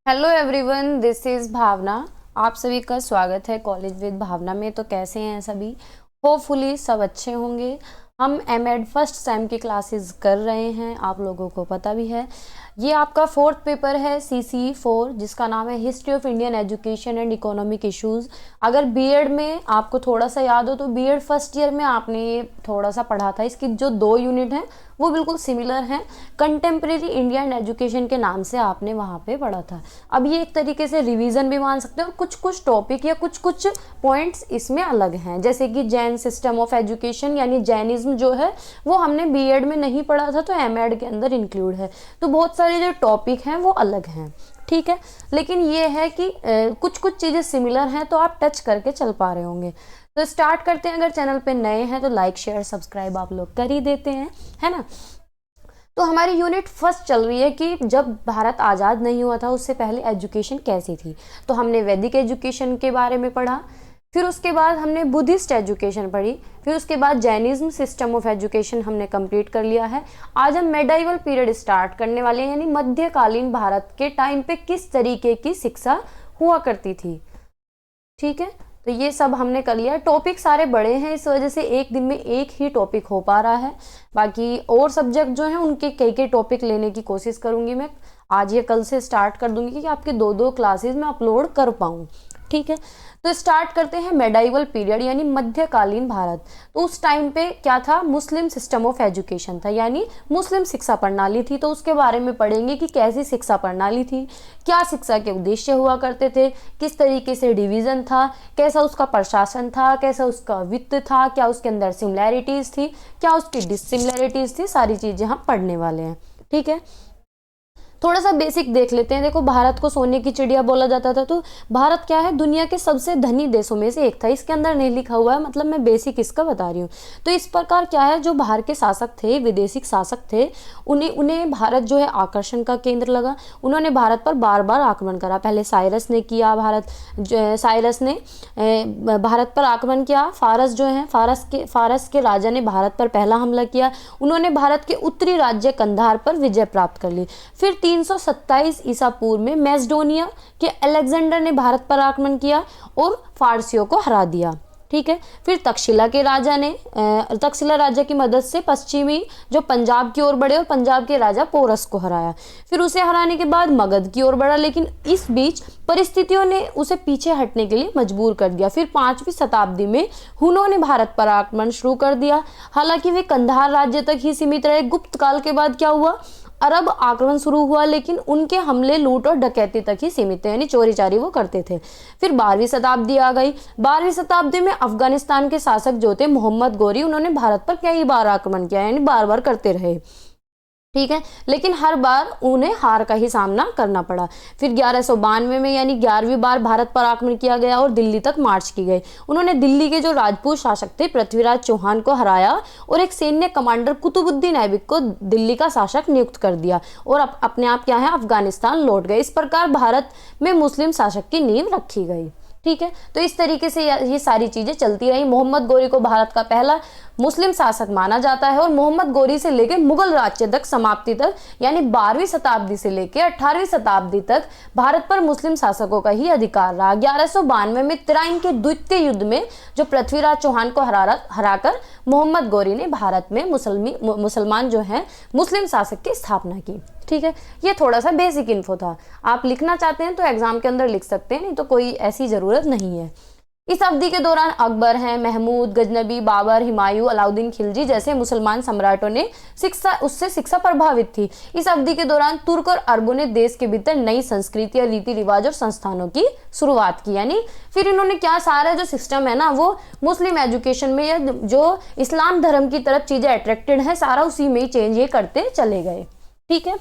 Hello everyone, this is भावना। आप सभी का स्वागत है कॉलेज विद भावना में। तो कैसे हैं सभी? होपफुली सब अच्छे होंगे। हम एमएड फर्स्ट सेम की क्लासेस कर रहे हैं, आप लोगों को पता भी है। ये आपका फोर्थ पेपर है CC4, जिसका नाम है history of Indian education and economic issues. अगर बीएड में आपको थोड़ा सा याद हो तो बीएड फर्स्ट ईयर में आपने ये थोड़ा सा पढ़ा था। इसकी जो 2 यूनिट हैं वो बिल्कुल सिमिलर हैं। कंटेम्प्रेरी इंडियन एजुकेशन के नाम से आपने वहाँ पे पढ़ा था। अब ये एक तरीके से रिवीजन भी मान सकते हो, और कुछ कुछ टॉपिक या कुछ कुछ पॉइंट्स इसमें अलग हैं, जैसे कि जैन सिस्टम ऑफ एजुकेशन यानी जैनिज्म जो है वो हमने बीएड में नहीं पढ़ा था, तो एमएड के अंदर इंक्लूड है। तो बहुत सारे जो टॉपिक हैं वो अलग हैं, ठीक है। लेकिन ये है कि कुछ कुछ चीज़ें सिमिलर हैं, तो आप टच करके चल पा रहे होंगे। तो स्टार्ट करते हैं। अगर चैनल पे नए हैं तो लाइक शेयर सब्सक्राइब आप लोग कर ही देते हैं, है ना। तो हमारी यूनिट फर्स्ट चल रही है कि जब भारत आज़ाद नहीं हुआ था उससे पहले एजुकेशन कैसी थी। तो हमने वैदिक एजुकेशन के बारे में पढ़ा, फिर उसके बाद हमने बुद्धिस्ट एजुकेशन पढ़ी, फिर उसके बाद जैनिज्म सिस्टम ऑफ एजुकेशन हमने कंप्लीट कर लिया है। आज हम मेडाइवल पीरियड स्टार्ट करने वाले हैं, यानी मध्यकालीन भारत के टाइम पे किस तरीके की शिक्षा हुआ करती थी, ठीक है। तो ये सब हमने कर लिया। टॉपिक सारे बड़े हैं, इस वजह से एक दिन में एक ही टॉपिक हो पा रहा है। बाकी और सब्जेक्ट जो हैं उनके कई कई टॉपिक लेने की कोशिश करूँगी मैं। आज या कल से स्टार्ट कर दूंगी कि आपके 2-2 क्लासेस में अपलोड कर पाऊँ, ठीक है। तो स्टार्ट करते हैं मेडाइवल पीरियड यानी मध्यकालीन भारत। तो उस टाइम पे क्या था, मुस्लिम सिस्टम ऑफ एजुकेशन था, यानी मुस्लिम शिक्षा प्रणाली थी। तो उसके बारे में पढ़ेंगे कि कैसी शिक्षा प्रणाली थी, क्या शिक्षा के उद्देश्य हुआ करते थे, किस तरीके से डिवीज़न था, कैसा उसका प्रशासन था, कैसा उसका वित्त था, क्या उसके अंदर सिमिलैरिटीज़ थी, क्या उसकी डिससिमिलैरिटीज़ थी, सारी चीज़ें हम पढ़ने वाले हैं, ठीक है। थोड़ा सा बेसिक देख लेते हैं। देखो, भारत को सोने की चिड़िया बोला जाता था। तो भारत क्या है, दुनिया के सबसे धनी देशों में से एक था। इसके अंदर नहीं लिखा हुआ है, मतलब मैं बेसिक इसका बता रही हूँ। तो इस प्रकार क्या है, जो बाहर के शासक थे, विदेशी शासक थे, उन्हें भारत जो है आकर्षण का केंद्र लगा। उन्होंने भारत पर बार बार आक्रमण करा। पहले साइरस ने किया, साइरस ने भारत पर आक्रमण किया। फारस जो है, फारस के राजा ने भारत पर पहला हमला किया। उन्होंने भारत के उत्तरी राज्य कंधार पर विजय प्राप्त कर ली। फिर 327 ईसा पूर्व में मैसेडोनिया के अलेक्जेंडर ने भारत पर आक्रमण किया और फारसियों को हरा दिया, ठीक है। फिर तक्षशिला राजा की मदद से पश्चिमी जो पंजाब की ओर बढ़े और पंजाब के राजा पोरस को हराया। फिर उसे हराने के बाद मगध की ओर बढ़ा, लेकिन इस बीच परिस्थितियों ने उसे पीछे हटने के लिए मजबूर कर दिया। फिर 5वीं शताब्दी में हुनों ने भारत पर आक्रमण शुरू कर दिया। हालांकि वे कंधार राज्य तक ही सीमित रहे। गुप्त काल के बाद क्या हुआ, अरब आक्रमण शुरू हुआ, लेकिन उनके हमले लूट और डकैती तक ही सीमित थे, यानी चोरी चारी वो करते थे। फिर 12वीं शताब्दी आ गई। 12वीं शताब्दी में अफगानिस्तान के शासक जो थे मोहम्मद गोरी, उन्होंने भारत पर कई बार आक्रमण किया, यानी बार बार करते रहे, ठीक है। लेकिन हर बार उन्हें हार का ही सामना करना पड़ा। फिर 1192 में यानी 11वीं बार भारत पर आक्रमण किया गया और दिल्ली तक मार्च की गई। उन्होंने दिल्ली के जो राजपूत शासक थे पृथ्वीराज चौहान को हराया और एक सैन्य कमांडर कुतुबुद्दीन ऐबक को दिल्ली का शासक नियुक्त कर दिया और अपने आप क्या है, अफगानिस्तान लौट गए। इस प्रकार भारत में मुस्लिम शासक की नींव रखी गई, ठीक है। तो इस तरीके से ये सारी चीजें चलती रही। मोहम्मद गोरी को भारत का पहला मुस्लिम शासक माना जाता है और मोहम्मद गोरी से लेकर मुगल राज्य तक समाप्ति तक, यानी 12वीं शताब्दी से लेकर 18वीं शताब्दी तक भारत पर मुस्लिम शासकों का ही अधिकार रहा। 1192 में तराइन के द्वितीय युद्ध में जो पृथ्वीराज चौहान को हराकर मोहम्मद गोरी ने भारत में मुसलमान जो है मुस्लिम शासक की स्थापना की, ठीक है। ये थोड़ा सा बेसिक इन्फो था। आप लिखना चाहते हैं तो एग्जाम के अंदर लिख सकते हैं, नहीं तो कोई ऐसी जरूरत नहीं है। इस अवधि के दौरान अकबर हैं, महमूद गजनबी, बाबर, हुमायूं, अलाउद्दीन खिलजी जैसे मुसलमान सम्राटों ने उससे शिक्षा प्रभावित थी। इस अवधि के दौरान तुर्क और अरबों ने देश के भीतर नई संस्कृति, रीति रिवाज और संस्थानों की शुरुआत की। यानी फिर इन्होंने क्या, सारा जो सिस्टम है ना वो मुस्लिम एजुकेशन में, या जो इस्लाम धर्म की तरफ चीजें अट्रैक्टेड है, सारा उसी में ही चेंज ये करते चले गए, ठीक है।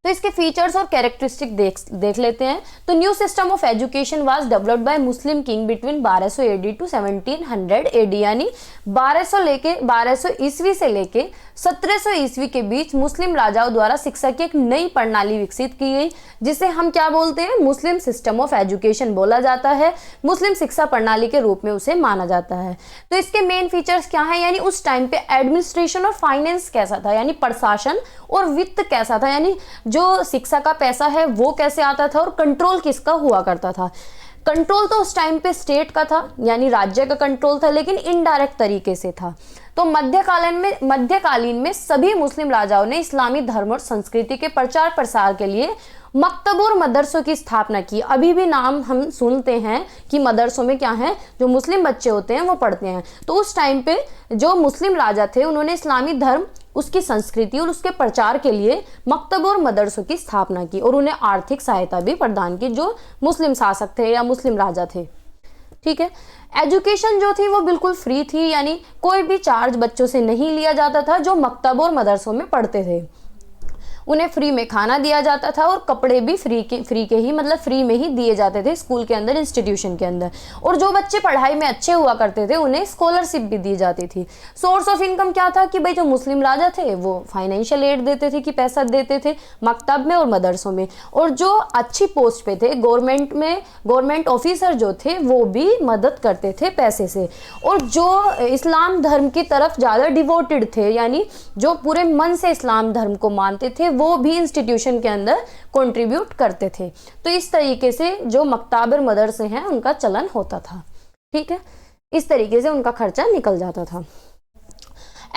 तो इसके फीचर्स और कैरेक्टरिस्टिक देख लेते हैं। तो new system of education was developed by Muslim king between 1200 AD to 1700 AD, यानी 1200 ईस्वी से लेके 1700 ईस्वी के बीच मुस्लिम राजाओं द्वारा शिक्षा की एक नई प्रणाली विकसित की गई, जिसे हम क्या बोलते हैं, मुस्लिम सिस्टम ऑफ एजुकेशन बोला जाता है। मुस्लिम शिक्षा प्रणाली के रूप में उसे माना जाता है। तो इसके मेन फीचर्स क्या हैं, यानी उस टाइम पे एडमिनिस्ट्रेशन और फाइनेंस कैसा था, यानी प्रशासन और वित्त कैसा था, यानी जो शिक्षा का पैसा है वो कैसे आता था और कंट्रोल किसका हुआ करता था। कंट्रोल तो उस टाइम पे स्टेट का था, यानी राज्य का कंट्रोल था, लेकिन इनडायरेक्ट तरीके से था। तो मध्यकालीन में सभी मुस्लिम राजाओं ने इस्लामी धर्म और संस्कृति के प्रचार प्रसार के लिए मकतब और मदरसों की स्थापना की। अभी भी नाम हम सुनते हैं कि मदरसों में क्या है, जो मुस्लिम बच्चे होते हैं वो पढ़ते हैं। तो उस टाइम पे जो मुस्लिम राजा थे उन्होंने इस्लामी धर्म, उसकी संस्कृति और उसके प्रचार के लिए मकतब और मदरसों की स्थापना की और उन्हें आर्थिक सहायता भी प्रदान की, जो मुस्लिम शासक थे या मुस्लिम राजा थे। ठीक है। एजुकेशन जो थी वो बिल्कुल फ्री थी, यानी कोई भी चार्ज बच्चों से नहीं लिया जाता था जो मकतब और मदरसों में पढ़ते थे। उन्हें फ्री में खाना दिया जाता था और कपड़े भी फ्री के ही, मतलब फ्री में ही दिए जाते थे स्कूल के अंदर, इंस्टीट्यूशन के अंदर। और जो बच्चे पढ़ाई में अच्छे हुआ करते थे उन्हें स्कॉलरशिप भी दी जाती थी। सोर्स ऑफ इनकम क्या था कि भाई जो मुस्लिम राजा थे वो फाइनेंशियल एड देते थे, कि पैसा देते थे मकतब में और मदरसों में। और जो अच्छी पोस्ट पे थे गवर्नमेंट में, गवर्नमेंट ऑफिसर जो थे वो भी मदद करते थे पैसे से। और जो इस्लाम धर्म की तरफ ज़्यादा डिवोटेड थे, यानी जो पूरे मन से इस्लाम धर्म को मानते थे, वो भी इंस्टीट्यूशन के अंदर कंट्रीब्यूट करते थे। तो इस तरीके से जो मकताब और मदरसे हैं उनका चलन होता था। ठीक है, इस तरीके से उनका खर्चा निकल जाता था।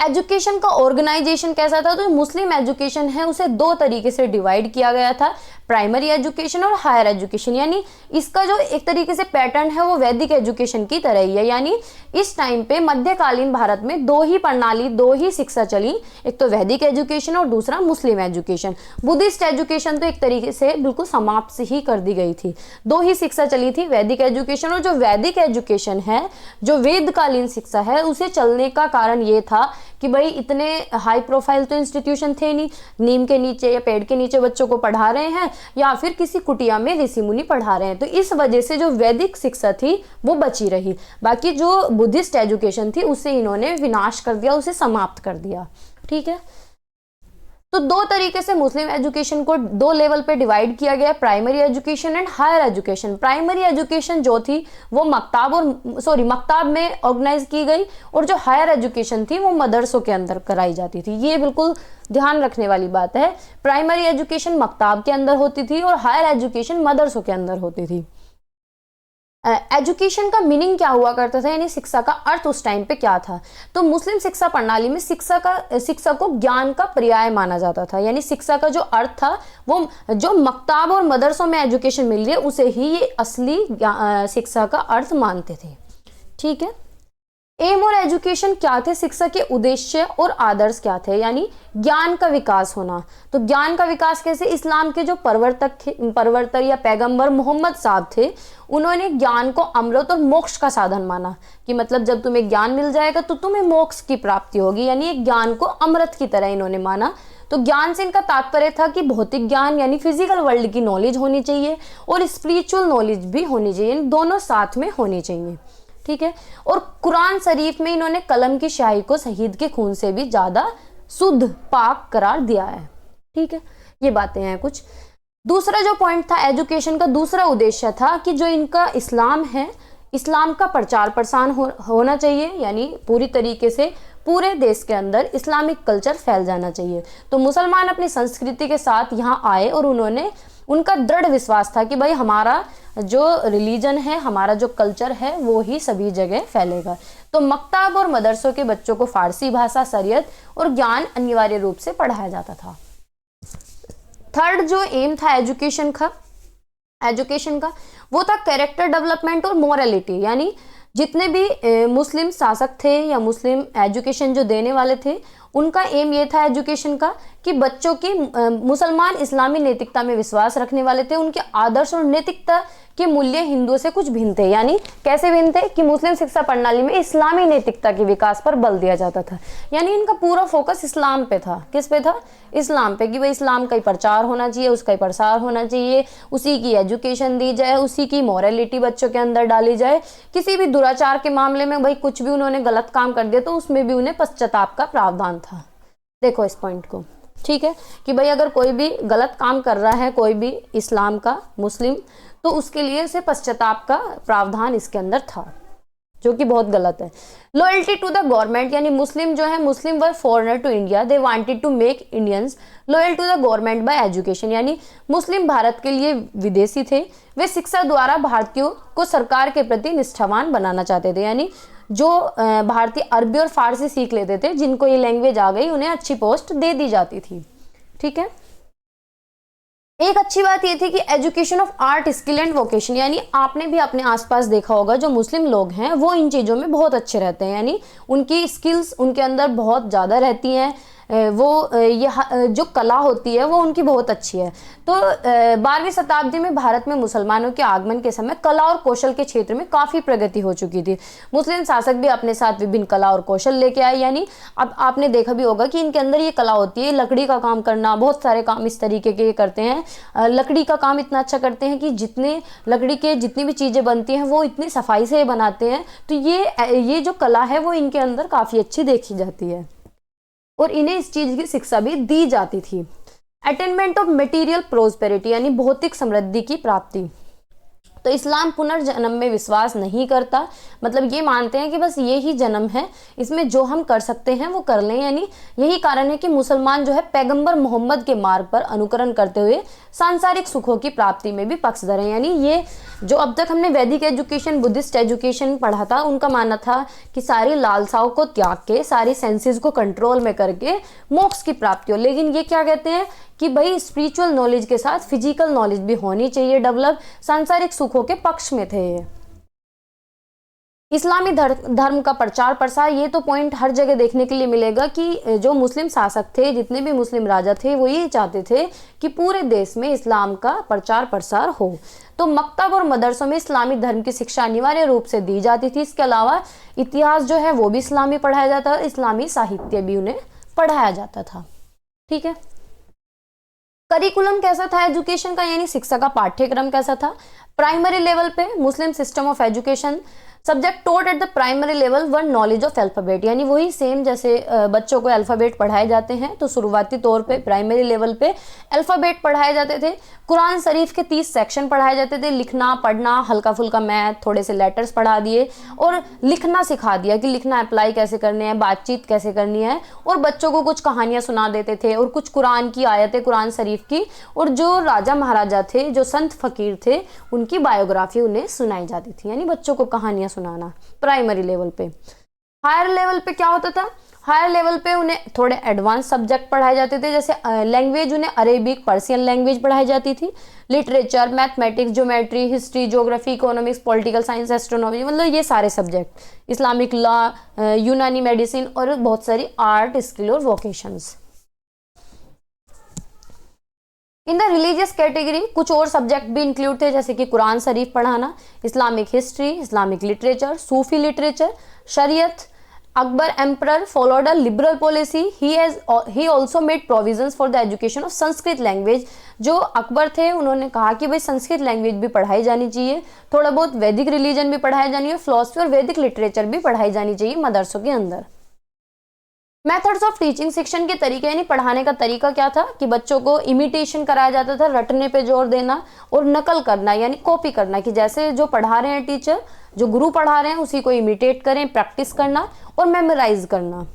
एजुकेशन का ऑर्गेनाइजेशन कैसा था, तो मुस्लिम एजुकेशन है उसे दो तरीके से डिवाइड किया गया था, प्राइमरी एजुकेशन और हायर एजुकेशन। यानी इसका जो एक तरीके से पैटर्न है वो वैदिक एजुकेशन की तरह ही है। यानी इस टाइम पे मध्यकालीन भारत में दो ही शिक्षा चली, एक तो वैदिक एजुकेशन और दूसरा मुस्लिम एजुकेशन। बुद्धिस्ट एजुकेशन तो एक तरीके से बिल्कुल समाप्त ही कर दी गई थी। दो ही शिक्षा चली थी, वैदिक एजुकेशन। और जो वैदिक एजुकेशन है, जो वेदकालीन शिक्षा है, उसे चलने का कारण ये था कि भाई इतने हाई प्रोफाइल तो इंस्टीट्यूशन थे नहीं, नीम के नीचे या पेड़ के नीचे बच्चों को पढ़ा रहे हैं या फिर किसी कुटिया में ऋषि मुनि पढ़ा रहे हैं। तो इस वजह से जो वैदिक शिक्षा थी वो बची रही। बाकी जो बुद्धिस्ट एजुकेशन थी उसे इन्होंने विनाश कर दिया, उसे समाप्त कर दिया। ठीक है, तो दो तरीके से मुस्लिम एजुकेशन को दो लेवल पे डिवाइड किया गया, primary education and higher education. Primary education जो थी वो मकताब में ऑर्गेनाइज की गई, और जो हायर एजुकेशन थी वो मदरसों के अंदर कराई जाती थी। ये बिल्कुल ध्यान रखने वाली बात है। प्राइमरी एजुकेशन मकताब के अंदर होती थी और हायर एजुकेशन मदरसों के अंदर होती थी। एजुकेशन का मीनिंग क्या हुआ करता था, यानी शिक्षा का अर्थ उस टाइम पे क्या था। तो मुस्लिम शिक्षा प्रणाली में शिक्षा को ज्ञान का पर्याय माना जाता था। यानी शिक्षा का जो अर्थ था वो जो मकताब और मदरसों में एजुकेशन मिल रही है उसे ही ये असली शिक्षा का अर्थ मानते थे। ठीक है, एम और एजुकेशन क्या थे, शिक्षा के उद्देश्य और आदर्श क्या थे, यानी ज्ञान का विकास होना। तो ज्ञान का विकास कैसे, इस्लाम के जो प्रवर्तक या पैगंबर मोहम्मद साहब थे, उन्होंने ज्ञान को अमृत और मोक्ष का साधन माना, कि मतलब जब तुम्हें ज्ञान मिल जाएगा तो तुम्हें मोक्ष की प्राप्ति होगी। यानी एक ज्ञान को अमृत की तरह इन्होंने माना। तो ज्ञान से इनका तात्पर्य था कि भौतिक ज्ञान यानी फिजिकल वर्ल्ड की नॉलेज होनी चाहिए और स्पिरिचुअल नॉलेज भी होनी चाहिए, दोनों साथ में होनी चाहिए। ठीक है, और कुरान शरीफ में इन्होंने कलम की स्याही को शहीद के खून से भी ज्यादा शुद्ध पाक करार दिया है। ठीक है, ये बातें हैं कुछ। दूसरा जो पॉइंट था एजुकेशन का, दूसरा उद्देश्य था कि जो इनका इस्लाम है, इस्लाम का प्रचार प्रसार होना चाहिए, यानी पूरी तरीके से पूरे देश के अंदर इस्लामिक कल्चर फैल जाना चाहिए। तो मुसलमान अपनी संस्कृति के साथ यहाँ आए और उनका दृढ़ विश्वास था कि भाई हमारा जो रिलीजन है, हमारा जो कल्चर है वो ही सभी जगह फैलेगा। तो मकताब और मदरसों के बच्चों को फारसी भाषा, शरीयत और ज्ञान अनिवार्य रूप से पढ़ाया जाता था। थर्ड जो एम था एजुकेशन का वो था कैरेक्टर डेवलपमेंट और मोरालिटी। यानी जितने भी मुस्लिम शासक थे या मुस्लिम एजुकेशन जो देने वाले थे, उनका एम ये था एजुकेशन का कि बच्चों की मुसलमान इस्लामी नैतिकता में विश्वास रखने वाले थे, उनके आदर्श और नैतिकता के मूल्य हिंदुओं से कुछ भिन्न थे। यानी कैसे भिन्न थे कि मुस्लिम शिक्षा प्रणाली में इस्लामी नैतिकता के विकास पर बल दिया जाता था। यानी इनका पूरा फोकस इस्लाम पे था। किस पे था? इस्लाम पे, कि भाई इस्लाम का ही प्रचार होना चाहिए, उसका ही प्रसार होना चाहिए, उसी की एजुकेशन दी जाए, उसी की मॉरलिटी बच्चों के अंदर डाली जाए। किसी भी दुराचार के मामले में भाई कुछ भी उन्होंने गलत काम कर दिया तो उसमें भी उन्हें पश्चाताप का प्रावधान था। देखो इस पॉइंट को, ठीक है, कि भाई अगर कोई भी गलत काम कर रहा है, कोई भी इस्लाम का मुस्लिम, तो उसके लिए उसे पश्चाताप का प्रावधान इसके अंदर था। जो कि बहुत गलत है। लॉयल्टी टू द गवर्नमेंट, यानी मुस्लिम जो है, Muslim were foreigner to India, they wanted to make Indians loyal to the government by education, यानी मुस्लिम भारत के लिए विदेशी थे, वे शिक्षा द्वारा भारतीयों को सरकार के प्रति निष्ठावान बनाना चाहते थे। यानी जो भारतीय अरबी और फारसी सीख लेते थे, जिनको ये लैंग्वेज आ गई, उन्हें अच्छी पोस्ट दे दी जाती थी। ठीक है। एक अच्छी बात ये थी कि education of art, skill and vocation, यानी आपने भी अपने आसपास देखा होगा जो मुस्लिम लोग हैं वो इन चीज़ों में बहुत अच्छे रहते हैं, यानी उनकी स्किल्स उनके अंदर बहुत ज़्यादा रहती हैं, वो ये जो कला होती है वो उनकी बहुत अच्छी है। तो 12वीं शताब्दी में भारत में मुसलमानों के आगमन के समय कला और कौशल के क्षेत्र में काफ़ी प्रगति हो चुकी थी। मुस्लिम शासक भी अपने साथ विभिन्न कला और कौशल लेके आए, यानी अब आपने देखा भी होगा कि इनके अंदर ये कला होती है, लकड़ी का काम करना, बहुत सारे काम इस तरीके के करते हैं। लकड़ी का काम इतना अच्छा करते हैं कि जितने लकड़ी के जितनी भी चीज़ें बनती हैं वो इतनी सफाई से बनाते हैं। तो ये जो कला है वो इनके अंदर काफ़ी अच्छी देखी जाती है और इन्हें इस चीज़ की शिक्षा भी दी जाती थी। अटेनमेंट ऑफ मटेरियल प्रोस्पेरिटी, यानी भौतिक समृद्धि की प्राप्ति। तो इस्लाम पुनर्जन्म में विश्वास नहीं करता, मतलब ये मानते हैं कि बस ये ही जन्म है, इसमें जो हम कर सकते हैं वो कर लें। यानी यही कारण है कि मुसलमान जो है पैगंबर मोहम्मद के मार्ग पर अनुकरण करते हुए सांसारिक सुखों की प्राप्ति में भी पक्षधर हैं। यानी ये जो अब तक हमने वैदिक एजुकेशन, बुद्धिस्ट एजुकेशन पढ़ा था, उनका मानना था कि सारी लालसाओं को त्याग के, सारी सेंसेस को कंट्रोल में करके मोक्ष की प्राप्ति हो। लेकिन ये क्या कहते हैं कि भाई स्पिरिचुअल नॉलेज के साथ फिजिकल नॉलेज भी होनी चाहिए डेवलप, सांसारिक सुखों के पक्ष में थे ये। इस्लामी धर्म का प्रचार प्रसार, ये तो पॉइंट हर जगह देखने के लिए मिलेगा कि जो मुस्लिम शासक थे, जितने भी मुस्लिम राजा थे, वो ये चाहते थे कि पूरे देश में इस्लाम का प्रचार प्रसार हो। तो मकतब और मदरसों में इस्लामी धर्म की शिक्षा अनिवार्य रूप से दी जाती थी। इसके अलावा इतिहास जो है वो भी इस्लामी पढ़ाया जाता था, इस्लामी साहित्य भी उन्हें पढ़ाया जाता था। ठीक है। करिकुलम कैसा था एजुकेशन का, यानी शिक्षा का पाठ्यक्रम कैसा था? प्राइमरी लेवल पे Muslim system of education, subject taught at the primary level one knowledge of alphabet, यानी वही सेम जैसे बच्चों को अल्फाबेट पढ़ाए जाते हैं, तो शुरुआती तौर पे प्राइमरी लेवल पे अल्फाबेट पढ़ाए जाते थे। कुरान शरीफ के 30 सेक्शन पढ़ाए जाते थे, लिखना पढ़ना, हल्का फुल्का मैथ, थोड़े से लेटर्स पढ़ा दिए और लिखना सिखा दिया कि लिखना अप्लाई कैसे करने हैं, बातचीत कैसे करनी है, और बच्चों को कुछ कहानियां सुना देते थे और कुछ कुरान की आयतें कुरान शरीफ की, और जो राजा महाराजा थे, जो संत फकीर थे, उनकी बायोग्राफी उन्हें सुनाई जाती थी, यानी बच्चों को कहानियां सुनाना प्राइमरी लेवल पे। हायर लेवल पे क्या होता था? हायर लेवल पे उन्हें थोड़े एडवांस सब्जेक्ट पढ़ाए जाते थे, जैसे लैंग्वेज उन्हें अरेबिक, पर्शियन लैंग्वेज पढ़ाई जाती थी, literature, mathematics, geometry, history, geography, economics, political science, astronomy, मतलब ये सारे सब्जेक्ट, इस्लामिक लॉ, यूनानी मेडिसिन और बहुत सारी आर्ट, स्किल और vocations. In the religious category कुछ और सब्जेक्ट भी इंक्लूड थे, जैसे कि कुरान शरीफ पढ़ाना, इस्लामिक हिस्ट्री, इस्लामिक लिटरेचर, सूफी लिटरेचर, शरीयत। Akbar emperor followed a liberal policy, he also made provisions for the education of Sanskrit language. जो अकबर थे उन्होंने कहा कि भाई संस्कृत लैंग्वेज भी पढ़ाई जानी चाहिए, थोड़ा बहुत वैदिक रिलीजन भी पढ़ाया जानी है, फिलॉसफी और वैदिक लिटरेचर भी पढ़ाई जानी चाहिए मदरसों के अंदर। मेथड्स ऑफ टीचिंग, शिक्षण के तरीके, यानी पढ़ाने का तरीका क्या था कि बच्चों को इमिटेशन कराया जाता था, रटने पे जोर देना और नकल करना यानी कॉपी करना, कि जैसे जो पढ़ा रहे हैं टीचर, जो गुरु पढ़ा रहे हैं उसी को इमिटेट करें, प्रैक्टिस करना और मेमोराइज करना।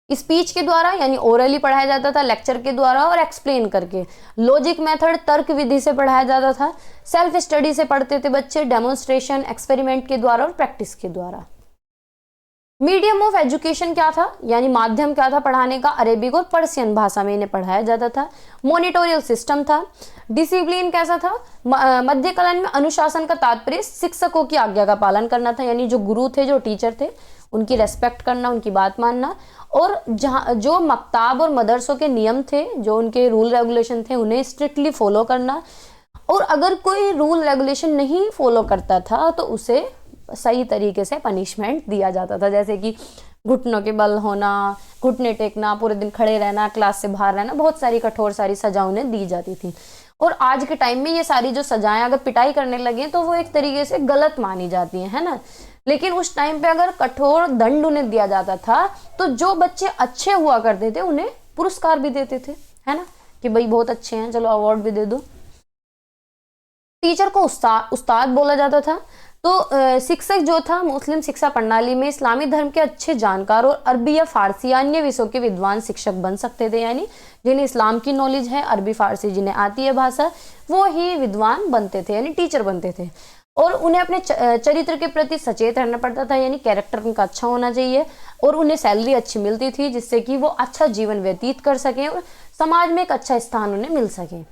स्पीच के द्वारा यानी ओरली पढ़ाया जाता था, लेक्चर के द्वारा और एक्सप्लेन करके। लॉजिक मेथड, तर्क विधि से पढ़ाया जाता था। सेल्फ स्टडी से पढ़ते थे बच्चे, डेमोन्स्ट्रेशन, एक्सपेरिमेंट के द्वारा और प्रैक्टिस के द्वारा। मीडियम ऑफ एजुकेशन क्या था, यानी माध्यम क्या था पढ़ाने का? अरेबिक और पर्शियन भाषा में इन्हें पढ़ाया जाता था। मॉनिटोरियल सिस्टम था। डिसिप्लिन कैसा था? मध्यकालीन में अनुशासन का तात्पर्य शिक्षकों की आज्ञा का पालन करना था, यानी जो गुरु थे, जो टीचर थे, उनकी रेस्पेक्ट करना, उनकी बात मानना, और जहाँ जो मक्ताब और मदरसों के नियम थे, जो उनके रूल रेगुलेशन थे, उन्हें स्ट्रिक्टली फॉलो करना। और अगर कोई रूल रेगुलेशन नहीं फॉलो करता था तो उसे सही तरीके से पनिशमेंट दिया जाता था, जैसे कि घुटनों के बल होना, घुटने टेकना, पूरे दिन खड़े रहना, क्लास से बाहर रहना, बहुत सारी कठोर सारी सजा उन्हें दी जाती थी। और आज के टाइम में ये सारी जो सजाएं अगर पिटाई करने लगे तो वो एक तरीके से गलत मानी जाती है ना, लेकिन उस टाइम पे अगर कठोर दंड उन्हें दिया जाता था तो जो बच्चे अच्छे हुआ करते थे उन्हें पुरस्कार भी देते थे, है ना, कि भाई बहुत अच्छे हैं, चलो अवार्ड भी दे दो। टीचर को उस्ताद बोला जाता था। तो शिक्षक जो था मुस्लिम शिक्षा प्रणाली में इस्लामी धर्म के अच्छे जानकार और अरबी या फारसी या अन्य विषयों के विद्वान शिक्षक बन सकते थे, यानी जिन्हें इस्लाम की नॉलेज है, अरबी फारसी जिन्हें आती है भाषा, वो ही विद्वान बनते थे, यानी टीचर बनते थे। और उन्हें अपने चरित्र के प्रति सचेत रहना पड़ता था, यानी कैरेक्टर उनका अच्छा होना चाहिए, और उन्हें सैलरी अच्छी मिलती थी जिससे कि वो अच्छा जीवन व्यतीत कर सकें और समाज में एक अच्छा स्थान उन्हें मिल सके।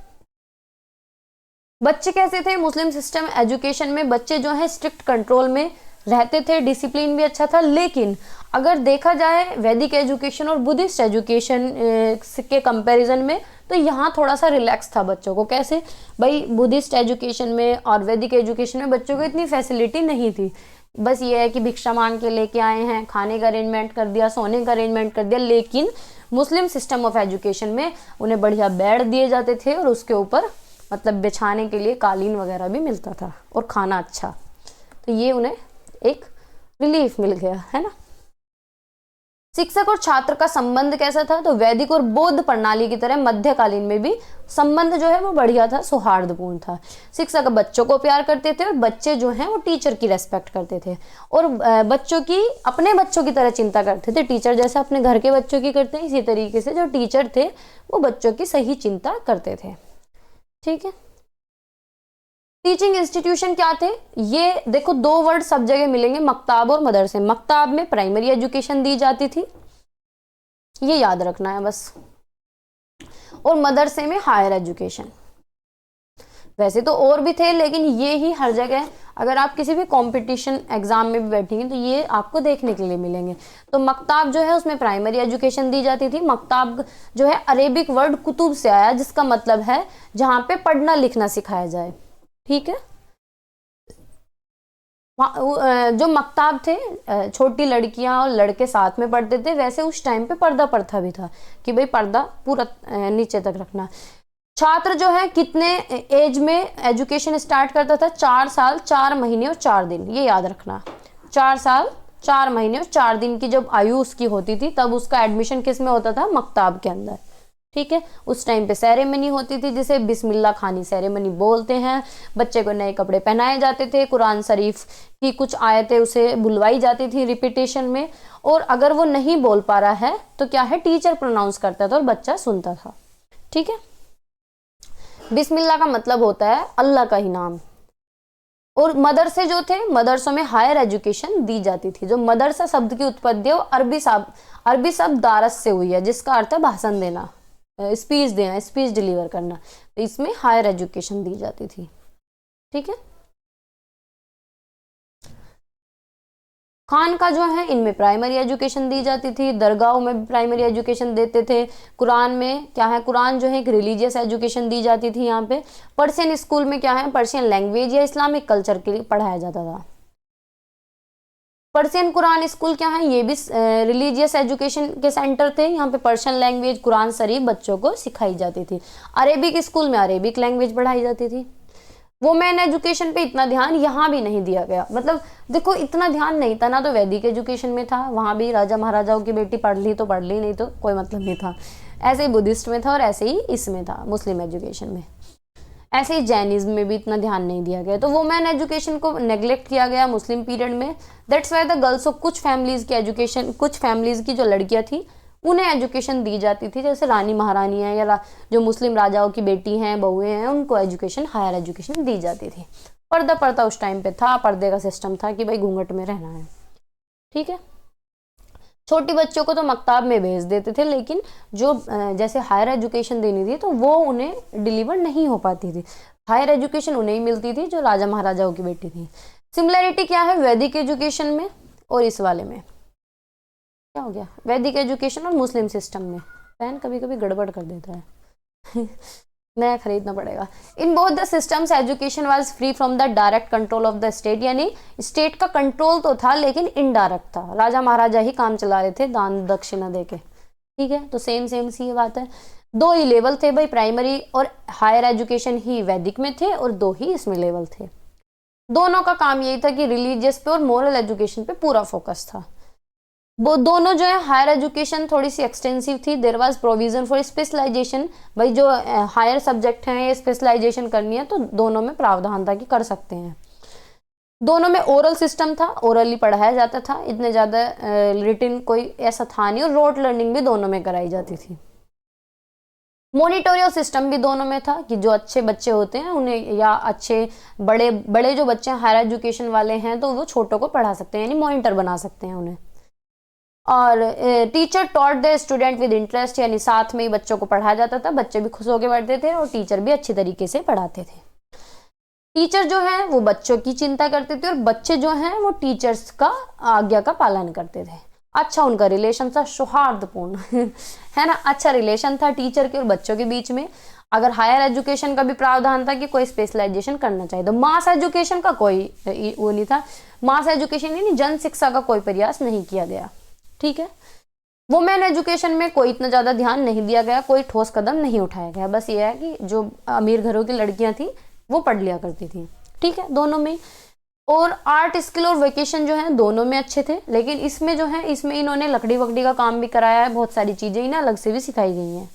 बच्चे कैसे थे मुस्लिम सिस्टम एजुकेशन में? बच्चे जो है स्ट्रिक्ट कंट्रोल में रहते थे, डिसिप्लिन भी अच्छा था। लेकिन अगर देखा जाए वैदिक एजुकेशन और बुद्धिस्ट एजुकेशन के कंपैरिजन में, तो यहाँ थोड़ा सा रिलैक्स था बच्चों को। कैसे भाई? बुद्धिस्ट एजुकेशन में और वैदिक एजुकेशन में बच्चों को इतनी फैसिलिटी नहीं थी। बस ये है कि भिक्षा मांग के लेके आए हैं, खाने का अरेंजमेंट कर दिया, सोने का अरेंजमेंट कर दिया। लेकिन मुस्लिम सिस्टम ऑफ एजुकेशन में उन्हें बढ़िया बेड दिए जाते थे और उसके ऊपर मतलब बिछाने के लिए कालीन वगैरह भी मिलता था और खाना अच्छा। तो ये उन्हें एक रिलीफ मिल गया, है ना। शिक्षक और छात्र का संबंध कैसा था? तो वैदिक और बौद्ध प्रणाली की तरह मध्यकालीन में भी संबंध जो है वो बढ़िया था, सौहार्दपूर्ण था। शिक्षक बच्चों को प्यार करते थे और बच्चे जो हैं वो टीचर की रेस्पेक्ट करते थे और बच्चों की अपने बच्चों की तरह चिंता करते थे। टीचर जैसे अपने घर के बच्चों की करते हैं, इसी तरीके से जो टीचर थे वो बच्चों की सही चिंता करते थे। ठीक है। टीचिंग इंस्टीट्यूशन क्या थे? ये देखो, दो वर्ड सब जगह मिलेंगे, मक्ताब और मदरसे। मक्ताब में प्राइमरी एजुकेशन दी जाती थी, ये याद रखना है बस, और मदरसे में हायर एजुकेशन। वैसे तो और भी थे, लेकिन ये ही हर जगह, अगर आप किसी भी कंपटीशन एग्जाम में भी बैठेंगे तो ये आपको देखने के लिए मिलेंगे। तो मक्ताब जो है उसमें प्राइमरी एजुकेशन दी जाती थी। मक्ताब जो है अरेबिक वर्ड कुतुब से आया, जिसका मतलब है जहाँ पे पढ़ना लिखना सिखाया जाए। ठीक है। जो मक्ताब थे, छोटी लड़कियां और लड़के साथ में पढ़ते थे। वैसे उस टाइम पे पर्दा प्रथा भी था कि भाई पर्दा पूरा नीचे तक रखना। छात्र जो है कितने एज में एजुकेशन स्टार्ट करता था? 4 साल 4 महीने और 4 दिन, ये याद रखना। 4 साल 4 महीने और 4 दिन की जब आयु उसकी होती थी, तब उसका एडमिशन किस में होता था? मक्ताब के अंदर। ठीक है। उस टाइम पे सेरेमनी होती थी जिसे बिस्मिल्लाह खानी सेरेमनी बोलते हैं। बच्चे को नए कपड़े पहनाए जाते थे, कुरान शरीफ की कुछ आयतें उसे बुलवाई जाती थी रिपीटेशन में, और अगर वो नहीं बोल पा रहा है तो क्या है, टीचर प्रोनाउंस करता था और बच्चा सुनता था। ठीक है। बिस्मिल्लाह का मतलब होता है अल्लाह का ही नाम। और मदरसे जो थे, मदरसों में हायर एजुकेशन दी जाती थी। जो मदरसा शब्द की उत्पत्ति है वो अरबी शब्द दारस से हुई है, जिसका अर्थ है भाषण देना, स्पीच देना, स्पीच डिलीवर करना। तो इसमें हायर एजुकेशन दी जाती थी। ठीक है। खान का जो है इनमें प्राइमरी एजुकेशन दी जाती थी। दरगाहों में भी प्राइमरी एजुकेशन देते थे। कुरान में क्या है, कुरान जो है एक रिलीजियस एजुकेशन दी जाती थी यहाँ पे। पर्शियन स्कूल में क्या है, पर्शियन लैंग्वेज या इस्लामिक कल्चर के लिए पढ़ाया जाता था। पर्शियन कुरान स्कूल क्या है, ये भी रिलीजियस एजुकेशन के सेंटर थे। यहाँ पे पर्शियन लैंग्वेज, कुरान शरीफ बच्चों को सिखाई जाती थी। अरेबिक स्कूल में अरेबिक लैंग्वेज पढ़ाई जाती थी। वुमेन एजुकेशन पे इतना ध्यान यहाँ भी नहीं दिया गया। मतलब देखो, इतना ध्यान नहीं था ना, तो वैदिक एजुकेशन में था, वहाँ भी राजा महाराजाओं की बेटी पढ़ ली तो पढ़ ली, नहीं तो कोई मतलब नहीं था। ऐसे ही बुद्धिस्ट में था और ऐसे ही इसमें था मुस्लिम एजुकेशन में। ऐसे ही जैनिज्म में भी इतना ध्यान नहीं दिया गया। तो वुमेन एजुकेशन को नेग्लेक्ट किया गया मुस्लिम पीरियड में। That's why the girls of कुछ फैमिलीज की एजुकेशन, कुछ फैमिलीज की जो लड़कियां थी उन्हें एजुकेशन दी जाती थी, जैसे रानी महारानी है या जो मुस्लिम राजाओं की बेटी हैं, बहुएं हैं, उनको एजुकेशन, हायर एजुकेशन दी जाती थी। पर्दा उस टाइम पे था, पर्दे का सिस्टम था कि भाई घूंघट में रहना है। ठीक है। छोटी बच्चों को तो मक्ताब में भेज देते थे, लेकिन जो जैसे हायर एजुकेशन देनी थी तो वो उन्हें डिलीवर नहीं हो पाती थी। हायर एजुकेशन उन्हें ही मिलती थी जो राजा महाराजाओं की बेटी थी। सिमिलैरिटी क्या है वैदिक एजुकेशन में और इस वाले में? क्या हो गया, वैदिक एजुकेशन और मुस्लिम सिस्टम में? पेन कभी कभी गड़बड़ कर देता है नया खरीदना पड़ेगा। In both the systems education was free from the direct control of the state, यानी स्टेट का कंट्रोल तो था लेकिन इनडायरेक्ट था। राजा महाराजा ही काम चला रहे थे दान दक्षिणा देके। ठीक है। तो सेम सी ये बात है। 2 ही लेवल थे भाई, प्राइमरी और हायर एजुकेशन ही वैदिक में थे और 2 ही इसमें लेवल थे। दोनों का काम यही था कि रिलीजियस पे और मोरल एजुकेशन पे पूरा फोकस था। वो दोनों जो है हायर एजुकेशन थोड़ी सी एक्सटेंसिव थी, there was provision for specialization, भाई जो हायर सब्जेक्ट हैं ये स्पेशलाइजेशन करनी है तो दोनों में प्रावधान था कि कर सकते हैं। दोनों में ओरल सिस्टम था, ओरली पढ़ाया जाता था, इतने ज़्यादा रिटिन कोई ऐसा था नहीं, और रोट लर्निंग भी दोनों में कराई जाती थी। मॉनिटोरियल सिस्टम भी दोनों में था कि जो अच्छे बच्चे होते हैं उन्हें, या अच्छे बड़े बड़े जो बच्चे हायर एजुकेशन वाले हैं तो वो छोटों को पढ़ा सकते हैं, यानी मॉनिटर बना सकते हैं उन्हें। और teacher taught the student with interest, यानी साथ में ही बच्चों को पढ़ाया जाता था, बच्चे भी खुश होकर पढ़ते थे और टीचर भी अच्छी तरीके से पढ़ाते थे। टीचर जो है वो बच्चों की चिंता करते थे और बच्चे जो हैं वो टीचर्स का आज्ञा का पालन करते थे। अच्छा उनका रिलेशन था सौहार्दपूर्ण है ना, अच्छा रिलेशन था टीचर के और बच्चों के बीच में। अगर हायर एजुकेशन का भी प्रावधान था कि कोई स्पेशलाइजेशन करना चाहिए, तो मास एजुकेशन का कोई वो नहीं था, मास एजुकेशन यानी जन शिक्षा का कोई प्रयास नहीं किया गया। ठीक है, वुमेन एजुकेशन में कोई इतना ज़्यादा ध्यान नहीं दिया गया, कोई ठोस कदम नहीं उठाया गया, बस ये है कि जो अमीर घरों की लड़कियां थी वो पढ़ लिया करती थी। ठीक है, दोनों में। और आर्ट स्किल और वेकेशन जो है दोनों में अच्छे थे, लेकिन इसमें जो है इसमें इन्होंने लकड़ी वकड़ी का काम भी कराया है, बहुत सारी चीज़ें इन्हें अलग से भी सिखाई गई हैं।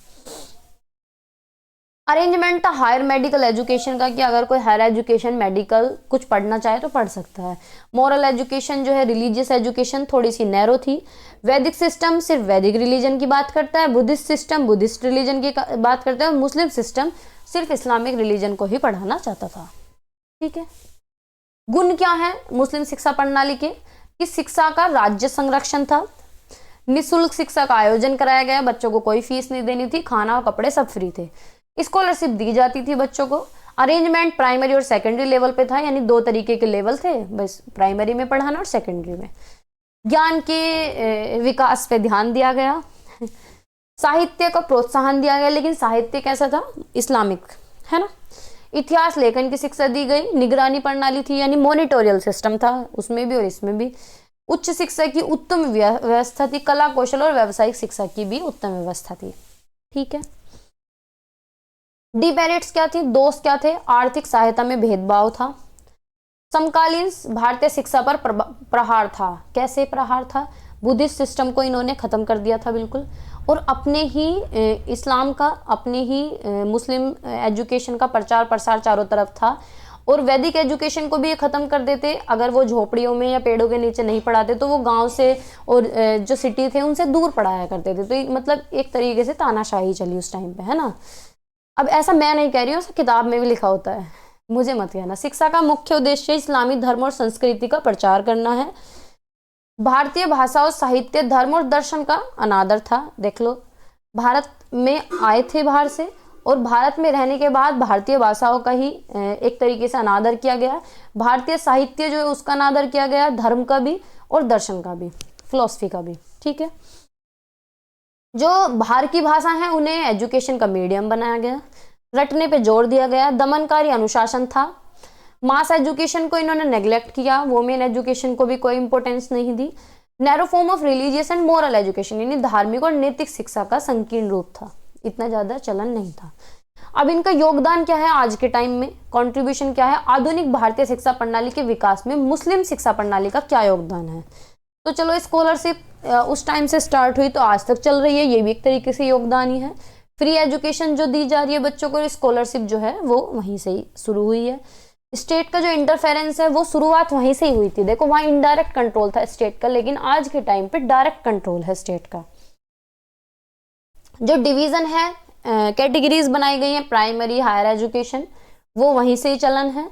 अरेंजमेंट था हायर मेडिकल एजुकेशन का कि अगर कोई हायर एजुकेशन मेडिकल कुछ पढ़ना चाहे तो पढ़ सकता है। मॉरल एजुकेशन जो है, रिलीजियस एजुकेशन थोड़ी सी नैरो थी। वैदिक सिस्टम सिर्फ वैदिक रिलीजन की बात करता है, बुद्धिस्ट सिस्टम बुद्धिस्ट रिलीजन की बात करता है, मुस्लिम सिस्टम सिर्फ इस्लामिक रिलीजन को ही पढ़ाना चाहता था। ठीक है, गुण क्या है मुस्लिम शिक्षा प्रणाली के, कि शिक्षा का राज्य संरक्षण था, निःशुल्क शिक्षा का आयोजन कराया गया, बच्चों को कोई फीस नहीं देनी थी, खाना और कपड़े सब फ्री थे, स्कॉलरशिप दी जाती थी बच्चों को। अरेंजमेंट प्राइमरी और सेकेंडरी लेवल पे था, यानी दो तरीके के लेवल थे, बस प्राइमरी में पढ़ाना और सेकेंडरी में। ज्ञान के विकास पे ध्यान दिया गया, साहित्य को प्रोत्साहन दिया गया, लेकिन साहित्य कैसा था, इस्लामिक, है ना। इतिहास लेखन की शिक्षा दी गई, निगरानी प्रणाली थी, यानी मॉनिटोरियल सिस्टम था उसमें भी और इसमें भी। उच्च शिक्षा की उत्तम व्यवस्था थी, कला कौशल और व्यावसायिक शिक्षा की भी उत्तम व्यवस्था थी। ठीक है, डिमेरिट्स क्या थी, दोष क्या थे, आर्थिक सहायता में भेदभाव था, समकालीन भारतीय शिक्षा पर प्रहार था। कैसे प्रहार था, बुद्धिस्ट सिस्टम को इन्होंने खत्म कर दिया था बिल्कुल, और अपने ही इस्लाम का, अपने ही मुस्लिम एजुकेशन का प्रचार प्रसार चारों तरफ था। और वैदिक एजुकेशन को भी ये खत्म कर देते, अगर वो झोपड़ियों में या पेड़ों के नीचे नहीं पढ़ाते तो वो गांव से और जो सिटी थे उनसे दूर पढ़ाया करते थे। तो मतलब एक तरीके से तानाशाही चली उस टाइम पे, है ना। अब ऐसा मैं नहीं कह रही हूँ, ऐसा किताब में भी लिखा होता है, मुझे मत कहना। शिक्षा का मुख्य उद्देश्य इस्लामी धर्म और संस्कृति का प्रचार करना है। भारतीय भाषा और साहित्य, धर्म और दर्शन का अनादर था। देख लो, भारत में आए थे बाहर से, और भारत में रहने के बाद भारतीय भाषाओं का ही एक तरीके से अनादर किया गया। भारतीय साहित्य जो है उसका अनादर किया गया, धर्म का भी और दर्शन का भी, फिलॉसफी का भी। ठीक है, जो बाहर की भाषा है उन्हें एजुकेशन का मीडियम बनाया गया, रटने पे जोर दिया गया, दमनकारी अनुशासन था। मास एजुकेशन को इन्होंने नेग्लेक्ट किया, वुमेन एजुकेशन को भी कोई इंपॉर्टेंस नहीं दी। Narrow form of religious and moral education, यानी धार्मिक और नैतिक शिक्षा का संकीर्ण रूप था, इतना ज्यादा चलन नहीं था। अब इनका योगदान क्या है आज के टाइम में, कंट्रीब्यूशन क्या है, आधुनिक भारतीय शिक्षा प्रणाली के विकास में मुस्लिम शिक्षा प्रणाली का क्या योगदान है। तो चलो, स्कॉलरशिप उस टाइम से स्टार्ट हुई तो आज तक चल रही है, ये भी एक तरीके से योगदान ही है। फ्री एजुकेशन जो दी जा रही है बच्चों को, स्कॉलरशिप जो है वो वहीं से ही शुरू हुई है। स्टेट का जो इंटरफेरेंस है वो शुरुआत वहीं से ही हुई थी। देखो, वहां इनडायरेक्ट कंट्रोल था स्टेट का, लेकिन आज के टाइम पे डायरेक्ट कंट्रोल है स्टेट का। जो डिवीजन है, कैटेगरीज बनाई गई हैं, प्राइमरी, हायर एजुकेशन, वो वहीं से ही चलन है।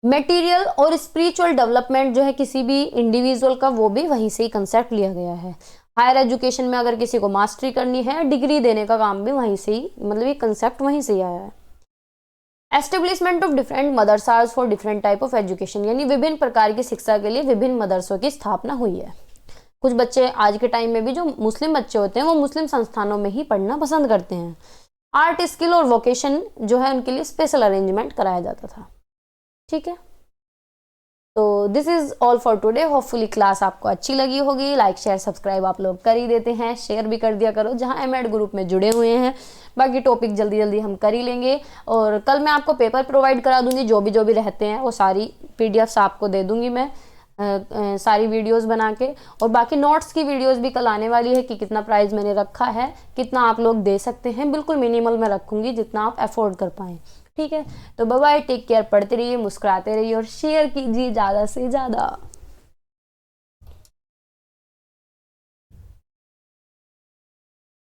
मटेरियल और स्पिरिचुअल डेवलपमेंट जो है किसी भी इंडिविजुअल का, वो भी वहीं से ही कंसेप्ट लिया गया है। हायर एजुकेशन में अगर किसी को मास्टरी करनी है, डिग्री देने का काम भी वहीं से ही, मतलब ये कंसेप्ट वहीं से ही आया है। Establishment of different मदरसाज for different type of education, यानी विभिन्न प्रकार की शिक्षा के लिए विभिन्न मदरसों की स्थापना हुई है। कुछ बच्चे आज के टाइम में भी, जो मुस्लिम बच्चे होते हैं, वो मुस्लिम संस्थानों में ही पढ़ना पसंद करते हैं। आर्ट, स्किल और वोकेशन जो है उनके लिए स्पेशल अरेंजमेंट कराया जाता था। ठीक है, तो this is all for today. Hopefully class आपको अच्छी लगी होगी। लाइक शेयर सब्सक्राइब आप लोग कर ही देते हैं, शेयर भी कर दिया करो जहां एमएड ग्रुप में जुड़े हुए हैं। बाकी टॉपिक जल्दी जल्दी हम कर ही लेंगे, और कल मैं आपको पेपर प्रोवाइड करा दूंगी, जो भी रहते हैं वो सारी पीडीएफ्स आपको दे दूंगी मैं। सारी वीडियोस बना के। और बाकी नोट्स की वीडियोस भी कल आने वाली है कि कितना प्राइस मैंने रखा है, कितना आप लोग दे सकते हैं। बिल्कुल मिनिमल में रखूँगी, जितना आप अफोर्ड कर पाएँ। ठीक है, तो बाय बाय, टेक केयर, पढ़ते रहिए, मुस्कुराते रहिए और शेयर कीजिए ज़्यादा से ज़्यादा।